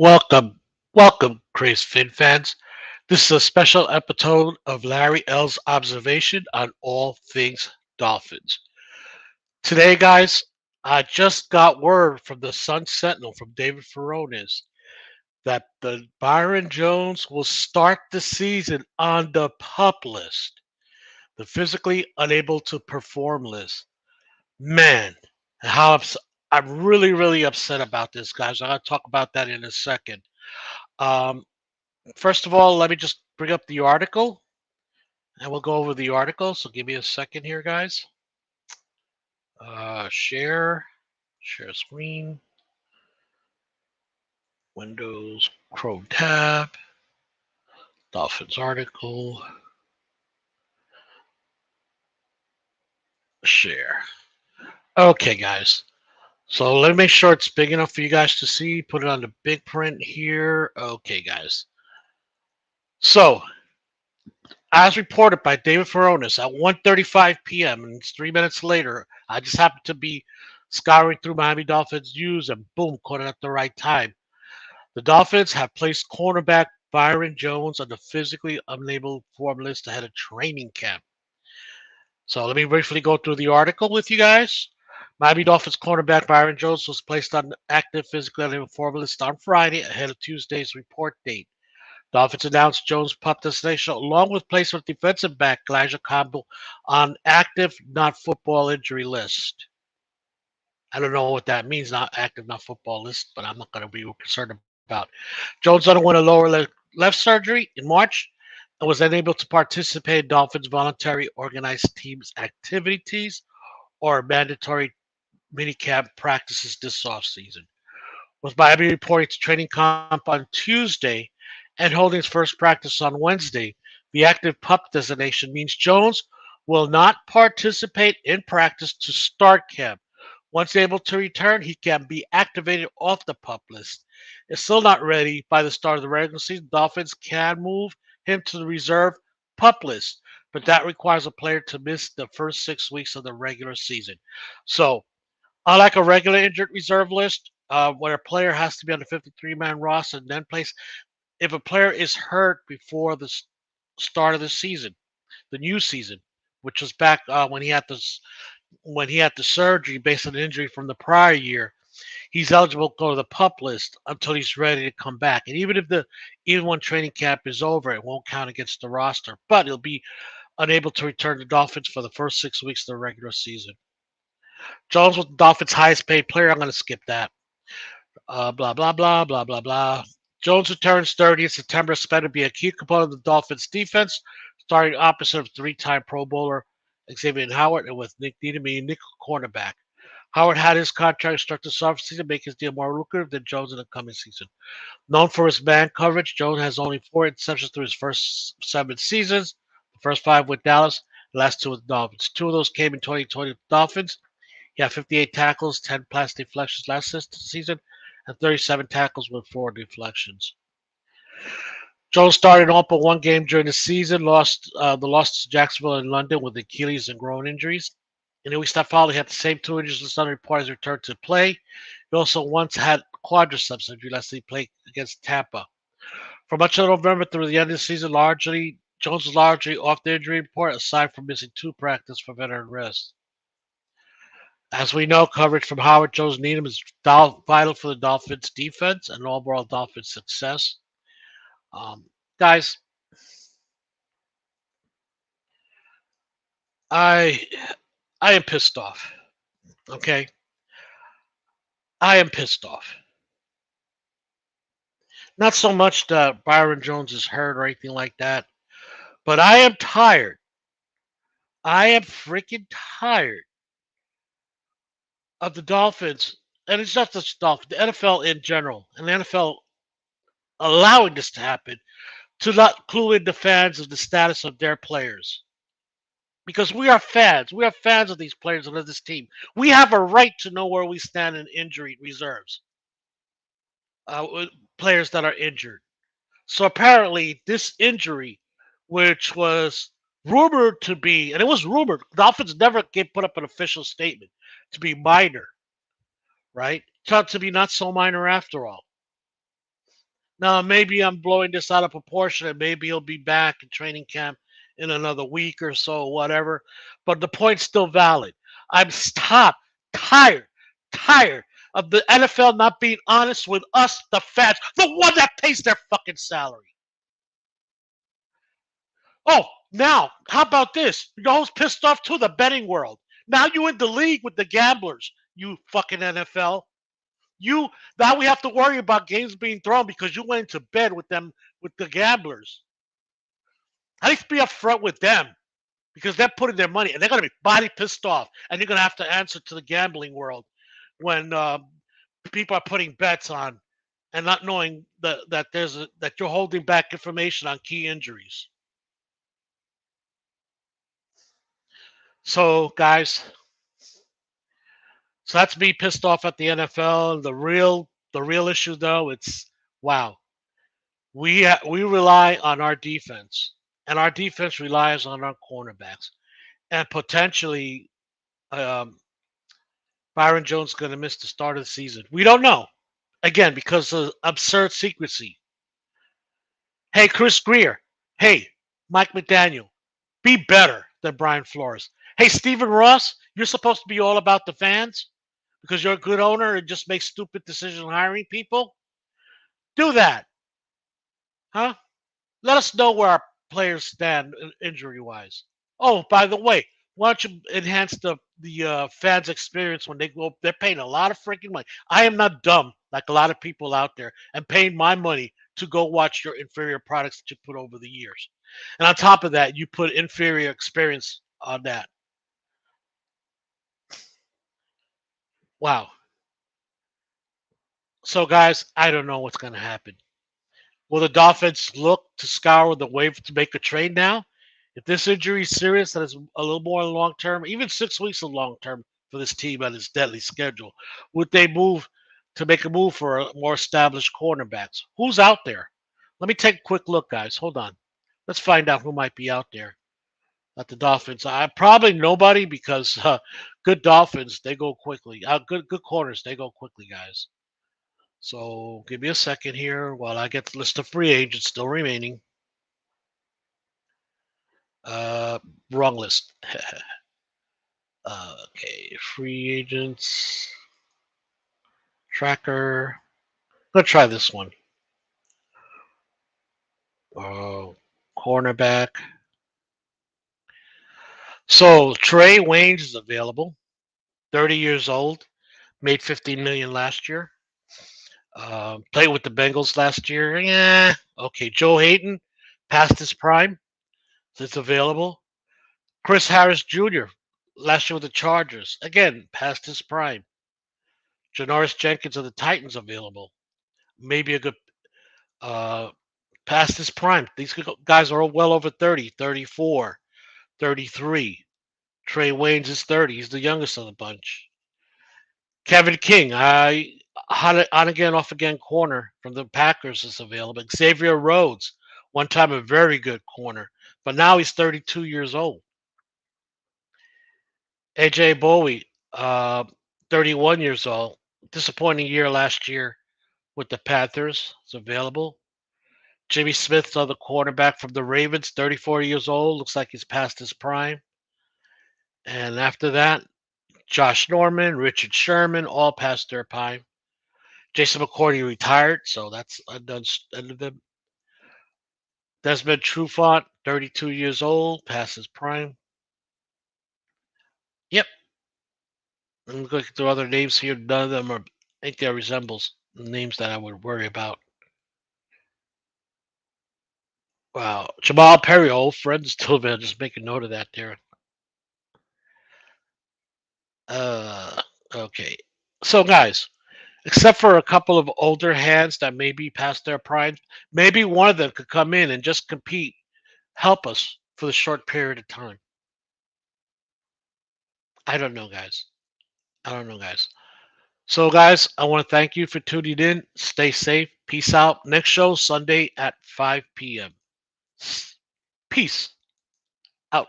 Welcome, welcome, Craze Fin fans. This is a special episode of Larry L's observation on all things Dolphins. Today, guys, I just got word from the Sun Sentinel from David Furones that the Byron Jones will start the season on the pup list, the physically unable to perform list. Man, how I'm really upset about this, guys. I'm gonna talk about that in a second. Um, First of all, let me just bring up the article and we'll go over the article. So give me a second here, guys. Share screen, Windows, Chrome tab, Dolphins article, share. Okay, guys. So let me make sure it's big enough for you guys to see. Put it on the big print here. Okay, guys. So, as reported by David Furones at 1:35 p.m., and it's 3 minutes later, I just happened to be scouring through Miami Dolphins news and boom, caught it at the right time. The Dolphins have placed cornerback Byron Jones on the physically unable form list ahead of training camp. So let me briefly go through the article with you guys. Miami Dolphins cornerback Byron Jones was placed on the active physically unable form list on Friday ahead of Tuesday's report date. Dolphins announced Jones' pup destination along with placement defensive back Elijah Campbell on active not football injury list. I don't know what that means, not active not football list, but I'm not going to be concerned about. Jones underwent a lower left surgery in March and was unable to participate in Dolphins voluntary organized teams activities or mandatory minicamp practices this offseason. With Miami reporting to training camp on Tuesday and holding his first practice on Wednesday, the active pup designation means Jones will not participate in practice to start camp. Once able to return, he can be activated off the pup list. If still not ready by the start of the regular season, Dolphins can move him to the reserve pup list, but that requires a player to miss the first 6 weeks of the regular season. So, unlike a regular injured reserve list, where a player has to be on the 53-man roster and then place, if a player is hurt before the start of the season, the new season, which was back when he had the surgery based on an injury from the prior year, he's eligible to go to the pup list until he's ready to come back. And even when training camp is over, it won't count against the roster, but he'll be unable to return to Dolphins for the first 6 weeks of the regular season. Jones was the Dolphins' highest paid player. I'm going to skip that. Blah, blah, blah, blah, blah, blah. Jones returns 30 in September, expected to be a key component of the Dolphins' defense, starting opposite of three-time Pro Bowler Xavier Howard and with Nick Needham being nickel cornerback. Howard had his contract structured this offseason, make his deal more lucrative than Jones in the coming season. Known for his man coverage, Jones has only 4 interceptions through his first 7 seasons, the first 5 with Dallas, the last 2 with the Dolphins. 2 of those came in 2020 with the Dolphins. He had 58 tackles, 10 pass deflections last season, and 37 tackles with 4 deflections. Jones started all but one game during the season, lost to Jacksonville and London with Achilles and groin injuries. In the weeks that followed, he had the same 2 injuries listed on the report as he returned to play. He also once had quadriceps injury last he played against Tampa. For much of November through the end of the season, Jones was largely off the injury report, aside from missing 2 practices for veteran rest. As we know, coverage from Howard Jones Needham is vital for the Dolphins' defense and overall Dolphins' success. Guys, I am pissed off. Okay, I am pissed off. Not so much that Byron Jones is hurt or anything like that, but I am tired. I am freaking tired of the Dolphins, and it's not just the Dolphins, the NFL in general, and the NFL allowing this to happen, to not clue in the fans of the status of their players. Because we are fans. We are fans of these players and of this team. We have a right to know where we stand in injury reserves. Players that are injured. So apparently, this injury, which was rumored to be, and it was rumored, Dolphins never put up an official statement to be minor, right? Turned out to be not so minor after all. Now, maybe I'm blowing this out of proportion, and maybe he'll be back in training camp in another week or so, whatever. But the point's still valid. I'm tired, tired of the NFL not being honest with us, the fans, the one that pays their fucking salary. Oh, now, how about this? You know who's pissed off too? The betting world. Now you in the league with the gamblers, you fucking NFL. You now we have to worry about games being thrown because you went into bed with them with the gamblers. At least be upfront with them because they're putting their money and they're gonna be body pissed off, and you're gonna have to answer to the gambling world when people are putting bets on and not knowing that you're holding back information on key injuries. So, guys, so that's me pissed off at the NFL. The real issue though, it's wow. We rely on our defense, and our defense relies on our cornerbacks, and potentially um, Byron Jones is going to miss the start of the season. We don't know again because of absurd secrecy. Hey, Chris Greer. Hey, Mike McDaniel. Be better than Brian Flores. Hey, Stephen Ross. You're supposed to be all about the fans because you're a good owner and just make stupid decisions hiring people. Do that, huh? Let us know where our players stand injury wise. Oh, by the way, why don't you enhance the fans' experience when they go? They're paying a lot of freaking money. I am not dumb like a lot of people out there and paying my money to go watch your inferior products that you put over the years. And on top of that, you put inferior experience on that. Wow. So, guys, I don't know what's going to happen. Will the Dolphins look to scour the waiver to make a trade now? If this injury is serious, that is a little more long term, even 6 weeks of long term for this team on its deadly schedule, would they move to make a move for a more established cornerbacks? Who's out there? Let me take a quick look, guys. Hold on. Let's find out who might be out there at the Dolphins. I probably nobody because good Dolphins they go quickly. Good corners they go quickly, guys. So give me a second here while I get the list of free agents still remaining. Uh, Wrong list. Okay, free agents tracker. Let's try this one. Cornerback. So Trey Waynes is available. 30 years old. Made 15 million last year. Played with the Bengals last year. Yeah. Okay. Joe Hayden past his prime. So it's available. Chris Harris Jr. last year with the Chargers. Again, past his prime. Janoris Jenkins of the Titans available. Maybe a good past his prime. These guys are all well over 30, 34, 33. Trey Waynes is 30. He's the youngest of the bunch. Kevin King, on again, off again corner from the Packers is available. Xavier Rhodes, one time a very good corner, but now he's 32 years old. AJ Bowie, 31 years old. Disappointing year last year with the Panthers. It's available. Jimmy Smith's other quarterback from the Ravens, 34 years old. Looks like he's past his prime. And after that, Josh Norman, Richard Sherman, all past their prime. Jason McCourty retired, so that's done. End of them. Desmond Trufant, 32 years old, past his prime. Yep. I'm looking through other names here. None of them are, I think they resembles names that I would worry about. Wow. Jamal Perry, old friend, still there. Just make a note of that there. Okay. So, guys, except for a couple of older hands that may be past their prime, maybe one of them could come in and just compete, help us for the short period of time. I don't know, guys. I don't know, guys. So, guys, I want to thank you for tuning in. Stay safe. Peace out. Next show, Sunday at 5 p.m. Peace.